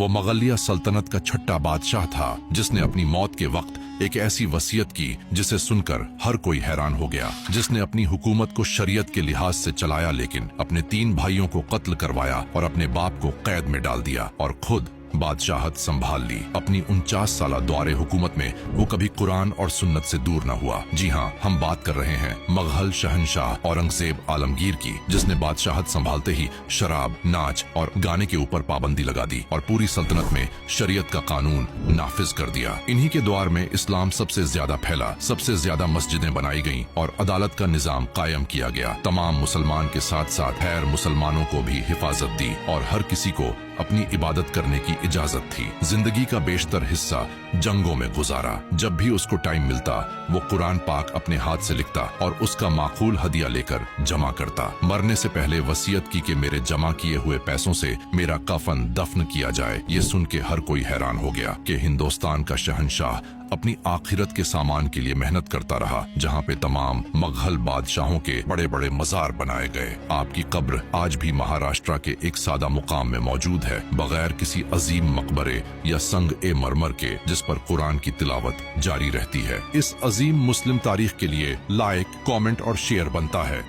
वो मगलिया सल्तनत का छठा बादशाह था जिसने अपनी मौत के वक्त एक ऐसी वसीयत की जिसे सुनकर हर कोई हैरान हो गया, जिसने अपनी हुकूमत को शरीयत के लिहाज से चलाया लेकिन अपने 3 भाइयों को कत्ल करवाया और अपने बाप को कैद में डाल दिया और खुद बादशाहत संभाल ली। अपनी 49 साला दौरे हुकूमत में वो कभी कुरान और सुन्नत से दूर न हुआ। जी हाँ, हम बात कर रहे हैं मुग़ल शहंशाह औरंगजेब आलमगीर की, जिसने बादशाहत संभालते ही शराब, नाच और गाने के ऊपर पाबंदी लगा दी और पूरी सल्तनत में शरीयत का कानून नाफिज कर दिया। इन्हीं के दौर में इस्लाम सबसे ज्यादा फैला, सबसे ज्यादा मस्जिदें बनाई गईं और अदालत का निजाम कायम किया गया। तमाम मुसलमान के साथ साथ गैर मुसलमानों को भी हिफाजत दी और हर किसी को अपनी इबादत करने की इजाजत थी। जिंदगी का बेशतर हिस्सा जंगों में गुजारा। जब भी उसको टाइम मिलता वो कुरान पाक अपने हाथ से लिखता और उसका माकूल हदिया लेकर जमा करता। मरने से पहले वसीयत की कि मेरे जमा किए हुए पैसों से मेरा कफन दफन किया जाए। ये सुन के हर कोई हैरान हो गया कि हिंदुस्तान का शहंशाह अपनी आखिरत के सामान के लिए मेहनत करता रहा, जहाँ पे तमाम मुग़ल बादशाहों के बड़े बड़े मजार बनाए गए। आपकी कब्र आज भी महाराष्ट्र के एक सादा मुकाम में मौजूद है, बगैर किसी अजीम मकबरे या संग ए मरमर के, जिस पर कुरान की तिलावत जारी रहती है। इस अजीम मुस्लिम तारीख के लिए लाइक, कमेंट और शेयर बनता है।